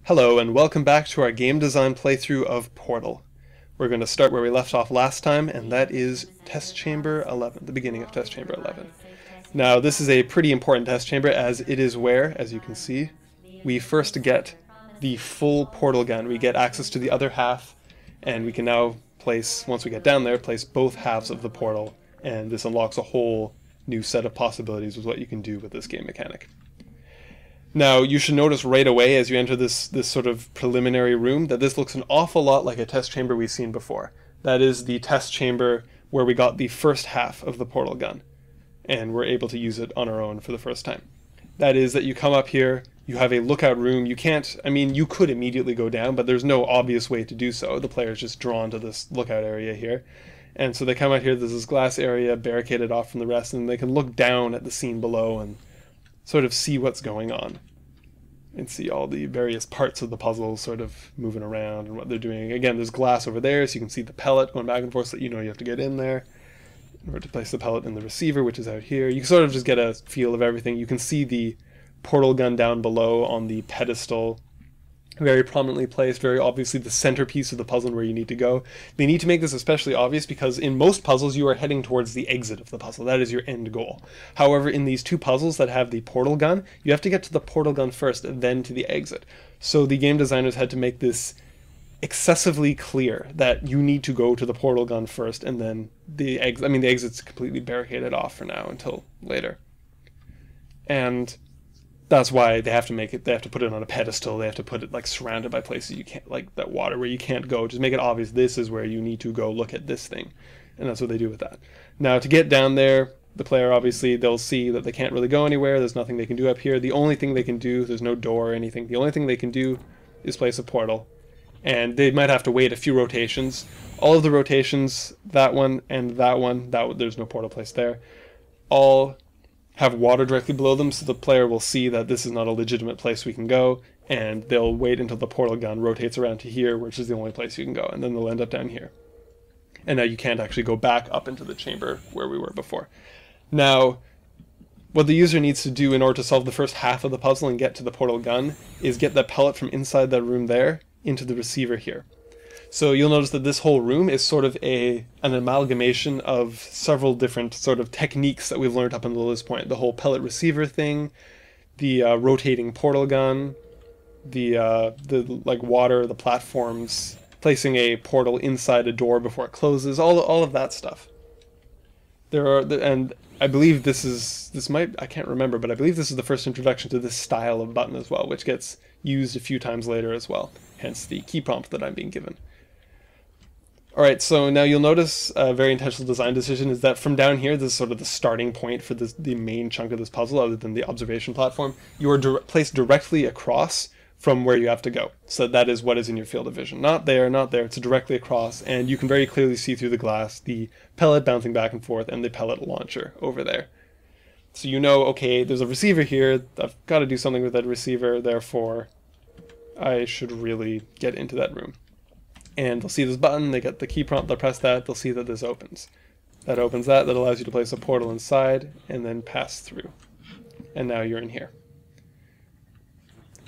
Hello and welcome back to our game design playthrough of Portal. We're going to start where we left off last time, and that is Test Chamber 11, the beginning of Test Chamber 11. Now this is a pretty important test chamber as it is where, as you can see, we first get the full portal gun. We get access to the other half, and we can now place, once we get down there, place both halves of the portal, and this unlocks a whole new set of possibilities with what you can do with this game mechanic. Now, you should notice right away as you enter this sort of preliminary room that this looks an awful lot like a test chamber we've seen before. That is the test chamber where we got the first half of the portal gun, and we're able to use it on our own for the first time. That is that you come up here, you have a lookout room. You can't, I mean, you could immediately go down, but there's no obvious way to do so. The player is just drawn to this lookout area here. And so they come out here, there's this glass area barricaded off from the rest, and they can look down at the scene below and sort of see what's going on and see all the various parts of the puzzle sort of moving around and what they're doing. Again, there's glass over there, so you can see the pellet going back and forth, so you know you have to get in there in order to place the pellet in the receiver, which is out here. You can sort of just get a feel of everything. You can see the portal gun down below on the pedestal, very prominently placed, very obviously the centerpiece of the puzzle and where you need to go. They need to make this especially obvious because in most puzzles you are heading towards the exit of the puzzle. That is your end goal. However, in these two puzzles that have the portal gun, you have to get to the portal gun first, then to the exit. So the game designers had to make this excessively clear that you need to go to the portal gun first and then the exit. I mean, the exit's completely barricaded off for now until later. And that's why they have to make it, they have to put it on a pedestal, they have to put it like surrounded by places you can't, like that water where you can't go. Just make it obvious this is where you need to go look at this thing. And that's what they do with that. Now to get down there, the player obviously, they'll see that they can't really go anywhere, there's nothing they can do up here. The only thing they can do, there's no door or anything, the only thing they can do is place a portal. And they might have to wait a few rotations. All of the rotations, that one and that one, there's no portal placed there, all have water directly below them, so the player will see that this is not a legitimate place we can go, and they'll wait until the portal gun rotates around to here, which is the only place you can go, and then they'll end up down here. And now you can't actually go back up into the chamber where we were before. Now, what the user needs to do in order to solve the first half of the puzzle and get to the portal gun is get that pellet from inside that room there into the receiver here. So you'll notice that this whole room is sort of an amalgamation of several different sort of techniques that we've learned up until this point. The whole pellet receiver thing, the rotating portal gun, the like water, the platforms, placing a portal inside a door before it closes, all of that stuff. There are, and I believe I can't remember, but I believe this is the first introduction to this style of button as well, which gets used a few times later as well, hence the key prompt that I'm being given. Alright, so now you'll notice a very intentional design decision is that from down here, this is sort of the starting point for the main chunk of this puzzle, other than the observation platform. You are placed directly across from where you have to go. So that is what is in your field of vision. Not there, not there, it's directly across, and you can very clearly see through the glass the pellet bouncing back and forth and the pellet launcher over there. So you know, okay, there's a receiver here, I've got to do something with that receiver, therefore I should really get into that room. And they'll see this button, they get the key prompt, they'll press that, they'll see that this opens. That opens that allows you to place a portal inside, and then pass through. And now you're in here.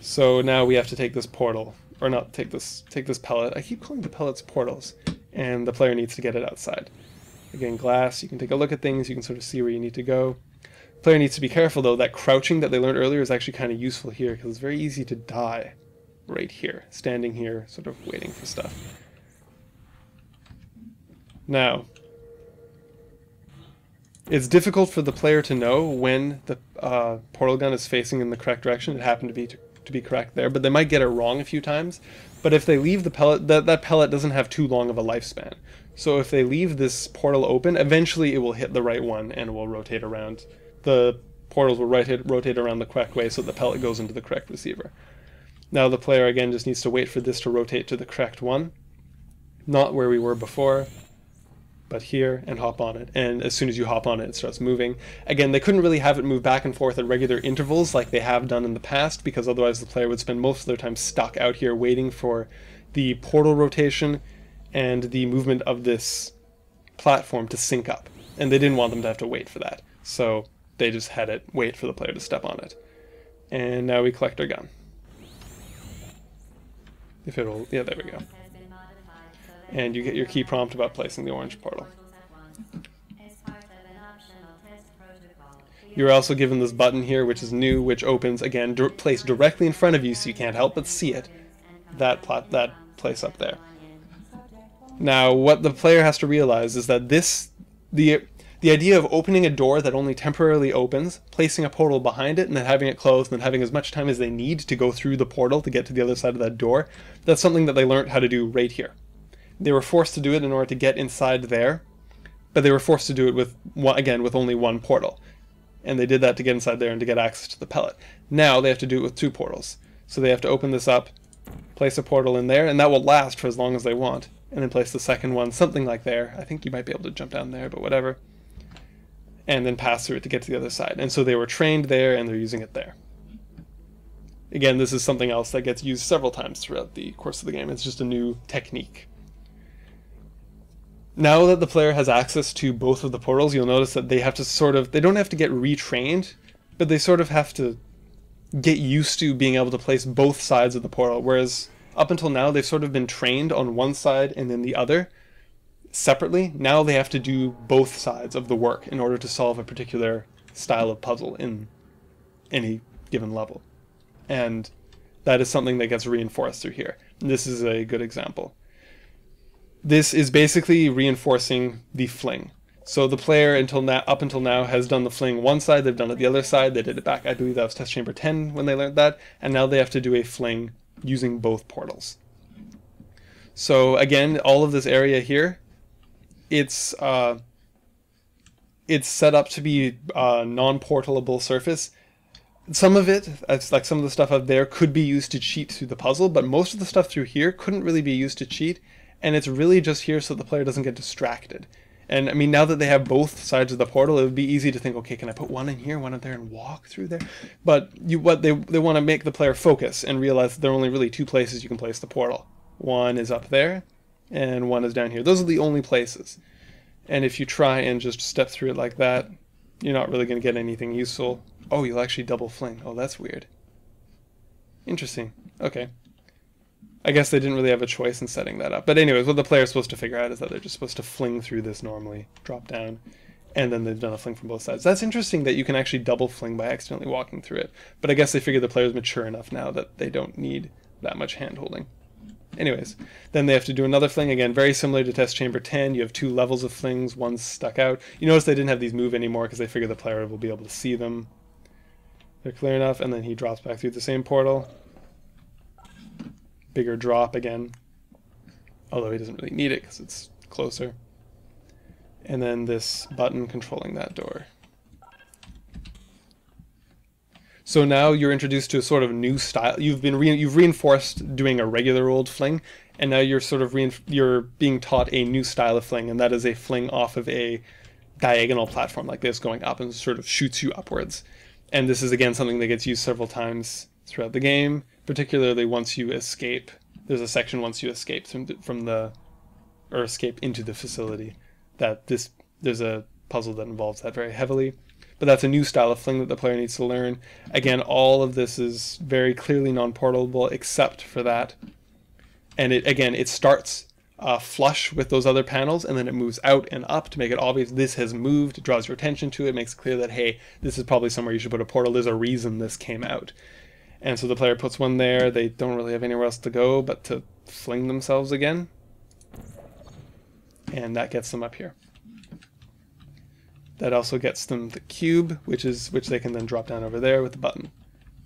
So now we have to take this portal, or not take this pellet, I keep calling the pellets portals, and the player needs to get it outside. Again, glass, you can take a look at things, you can sort of see where you need to go. The player needs to be careful though, that crouching that they learned earlier is actually kind of useful here, because it's very easy to die right here, standing here, sort of waiting for stuff. Now, it's difficult for the player to know when the portal gun is facing in the correct direction. It happened to be correct there, but they might get it wrong a few times. But if they leave the pellet, that pellet doesn't have too long of a lifespan. So if they leave this portal open, eventually it will hit the right one and it will rotate around. The portals will rotate around the correct way so the pellet goes into the correct receiver. Now the player again just needs to wait for this to rotate to the correct one, not where we were before, but here, and hop on it. And as soon as you hop on it, it starts moving. Again, they couldn't really have it move back and forth at regular intervals like they have done in the past, because otherwise the player would spend most of their time stuck out here waiting for the portal rotation and the movement of this platform to sync up. And they didn't want them to have to wait for that. So they just had it wait for the player to step on it. And now we collect our gun. If it'll, yeah, there we go. And you get your key prompt about placing the orange portal. You're also given this button here, which is new, which opens, again, placed directly in front of you, so you can't help but see it. That place up there. Now, what the player has to realize is that the idea of opening a door that only temporarily opens, placing a portal behind it, and then having it closed, and then having as much time as they need to go through the portal to get to the other side of that door, that's something that they learned how to do right here. They were forced to do it in order to get inside there, but they were forced to do it with, again, with only one portal. And they did that to get inside there and to get access to the pellet. Now they have to do it with two portals. So they have to open this up, place a portal in there, and that will last for as long as they want. And then place the second one, something like there. I think you might be able to jump down there, but whatever. And then pass through it to get to the other side. And so they were trained there, and they're using it there. Again, this is something else that gets used several times throughout the course of the game. It's just a new technique. Now that the player has access to both of the portals, you'll notice that they have to they don't have to get retrained, but they sort of have to get used to being able to place both sides of the portal, whereas up until now they've sort of been trained on one side and then the other separately. Now they have to do both sides of the work in order to solve a particular style of puzzle in any given level. And that is something that gets reinforced through here. And this is a good example. This is basically reinforcing the fling. So the player up until now has done the fling one side, they've done it the other side, they did it back, I believe that was test chamber 10 when they learned that, and now they have to do a fling using both portals. So again, all of this area here, it's set up to be a non-portalable surface. Some of it, like some of the stuff up there, could be used to cheat through the puzzle, but most of the stuff through here couldn't really be used to cheat. And it's really just here so the player doesn't get distracted. And I mean, now that they have both sides of the portal, it would be easy to think, okay, can I put one in here, one in there, and walk through there? But they want to make the player focus and realize that there are only really two places you can place the portal. One is up there, and one is down here. Those are the only places. And if you try and just step through it like that, you're not really going to get anything useful. Oh, you'll actually double fling. Oh, that's weird. Interesting. Okay. I guess they didn't really have a choice in setting that up. But anyways, what the player's supposed to figure out is that they're just supposed to fling through this normally, drop down, and then they've done a fling from both sides. That's interesting that you can actually double fling by accidentally walking through it. But I guess they figure the player's mature enough now that they don't need that much hand-holding. Anyways, then they have to do another fling, again, very similar to Test Chamber 10. You have two levels of flings, one's stuck out. You notice they didn't have these move anymore because they figure the player will be able to see them. They're clear enough, and then he drops back through the same portal. Bigger drop again, although he doesn't really need it because it's closer. And then this button controlling that door. So now you're introduced to a sort of new style. You've reinforced doing a regular old fling, and now you're sort of you're being taught a new style of fling, and that is a fling off of a diagonal platform like this, going up and sort of shoots you upwards. And this is again something that gets used several times throughout the game, particularly once you escape. There's a section once you escape escape into the facility there's a puzzle that involves that very heavily. But that's a new style of fling that the player needs to learn. Again, all of this is very clearly non-portable except for that. And it starts flush with those other panels, and then it moves out and up to make it obvious this has moved. It draws your attention to it, makes it clear that, hey, this is probably somewhere you should put a portal. There's a reason this came out. And so the player puts one there. They don't really have anywhere else to go but to fling themselves again. And that gets them up here. That also gets them the cube, which they can then drop down over there with the button.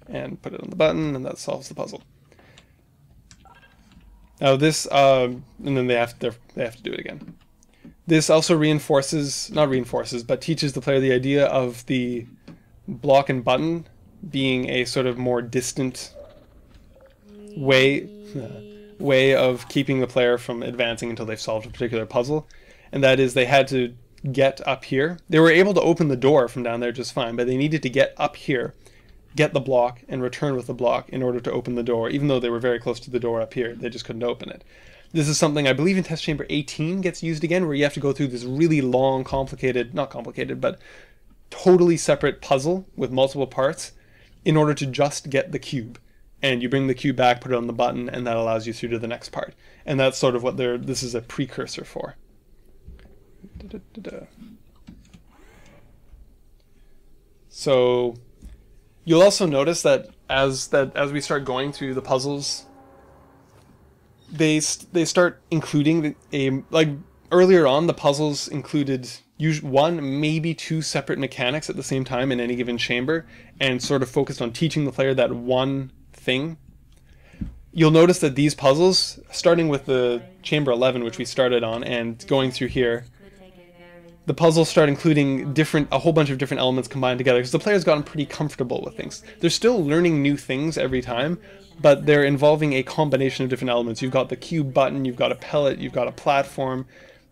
And put it on the button, and that solves the puzzle. Now this, and then they have to do it again. This also not reinforces, but teaches the player the idea of the block and button being a sort of more distant way of keeping the player from advancing until they've solved a particular puzzle. And that is, they had to get up here. They were able to open the door from down there just fine, but they needed to get up here, get the block, and return with the block in order to open the door, even though they were very close to the door up here. They just couldn't open it. This is something I believe in Test Chamber 18 gets used again, where you have to go through this really long, not complicated, but totally separate puzzle with multiple parts in order to just get the cube. and you bring the cube back, put it on the button, and that allows you through to the next part. And that's sort of what this is a precursor for. So you'll also notice that as we start going through the puzzles, they start including like earlier on the puzzles included one, maybe two separate mechanics at the same time in any given chamber, and sort of focused on teaching the player that one thing. You'll notice that these puzzles, starting with the chamber 11, which we started on, and going through here, the puzzles start including a whole bunch of different elements combined together, because the player's gotten pretty comfortable with things. They're still learning new things every time, but they're involving a combination of different elements. You've got the cube button, you've got a pellet, you've got a platform,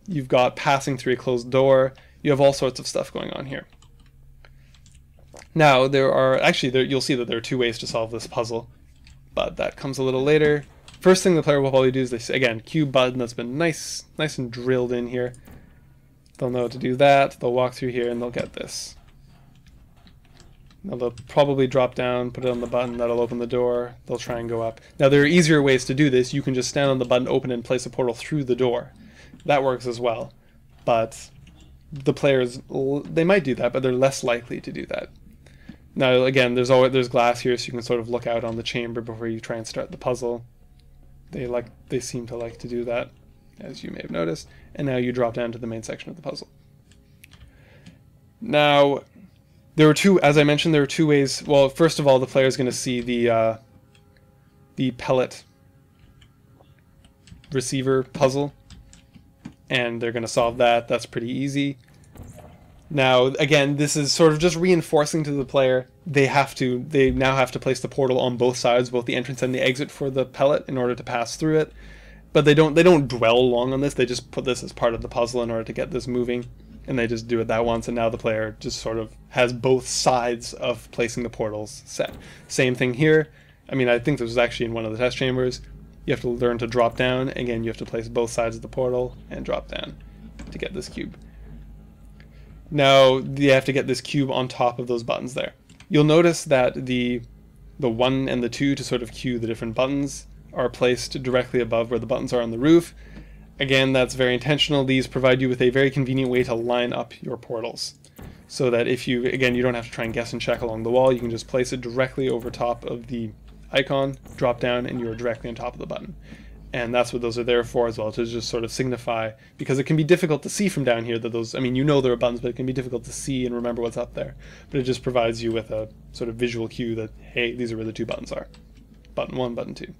you've got passing through a closed door, you have all sorts of stuff going on here. Now, you'll see that there are two ways to solve this puzzle, but that comes a little later. First thing the player will probably do is again, cube button that's been nice and drilled in here. They'll know how to do that, they'll walk through here and they'll get this. Now they'll probably drop down, put it on the button, that'll open the door, they'll try and go up. Now there are easier ways to do this. You can just stand on the button, open and place a portal through the door. That works as well, but the players, they might do that, but they're less likely to do that. Now again, there's glass here, so you can sort of look out on the chamber before you try and start the puzzle. They seem to like to do that, as you may have noticed. And now you drop down to the main section of the puzzle. Now, as I mentioned, there are two ways. Well, first of all, the player is going to see the pellet receiver puzzle, and they're going to solve that. That's pretty easy. Now, again, this is sort of just reinforcing to the player they now have to place the portal on both sides, both the entrance and the exit for the pellet in order to pass through it. But they don't dwell long on this. They just put this as part of the puzzle in order to get this moving, and they just do it that once, and now the player just sort of has both sides of placing the portals set. Same thing here. I mean, I think this was actually in one of the test chambers. You have to learn to drop down. Again, you have to place both sides of the portal and drop down to get this cube. Now, you have to get this cube on top of those buttons there. You'll notice that the 1 and the 2 to sort of cue the different buttons are placed directly above where the buttons are on the roof. Again, that's very intentional. These provide you with a very convenient way to line up your portals, so that you don't have to try and guess and check along the wall. You can just place it directly over top of the icon, drop down, and you're directly on top of the button. And that's what those are there for as well, to just sort of signify, because it can be difficult to see from down here that those, I mean, you know there are buttons, but it can be difficult to see and remember what's up there. But it just provides you with a sort of visual cue that, hey, these are where the two buttons are. Button 1, button 2.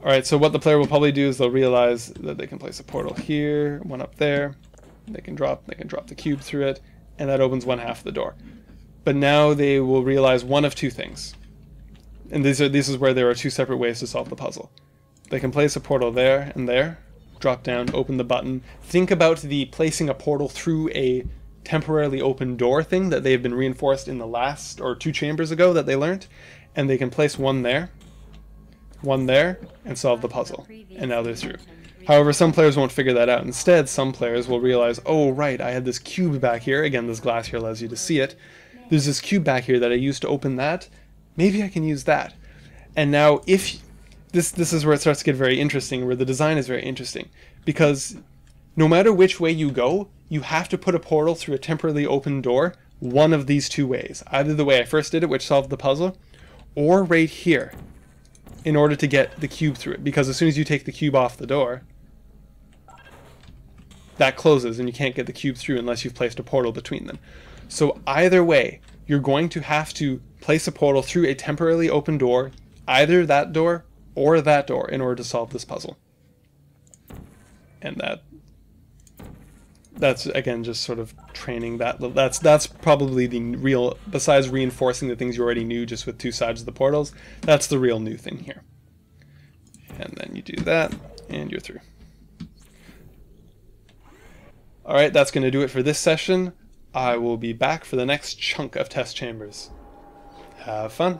Alright, so what the player will probably do is they'll realize that they can place a portal here, one up there. They can drop the cube through it, and that opens one half of the door. But now they will realize one of two things. And this is where there are two separate ways to solve the puzzle. They can place a portal there and there, drop down, open the button. Think about the placing a portal through a temporarily open door thing that they've been reinforced in the last, or 2 chambers ago that they learned. And they can place one there, and solve the puzzle. And now they're through. However, some players won't figure that out. Instead, some players will realize, oh right, I had this cube back here. Again, this glass here allows you to see it. There's this cube back here that I used to open that. Maybe I can use that. And now if... This is where it starts to get very interesting, where the design is very interesting. Because no matter which way you go, you have to put a portal through a temporarily open door one of these two ways. Either the way I first did it, which solved the puzzle, or right here, in order to get the cube through it. Because as soon as you take the cube off the door, that closes and you can't get the cube through unless you've placed a portal between them. So either way, you're going to have to place a portal through a temporarily open door, either that door or that door, in order to solve this puzzle. And that's again just sort of training that. That's probably the real, besides reinforcing the things you already knew just with 2 sides of the portals, that's the real new thing here. And then you do that, and you're through. Alright, that's going to do it for this session. I will be back for the next chunk of test chambers. Have fun!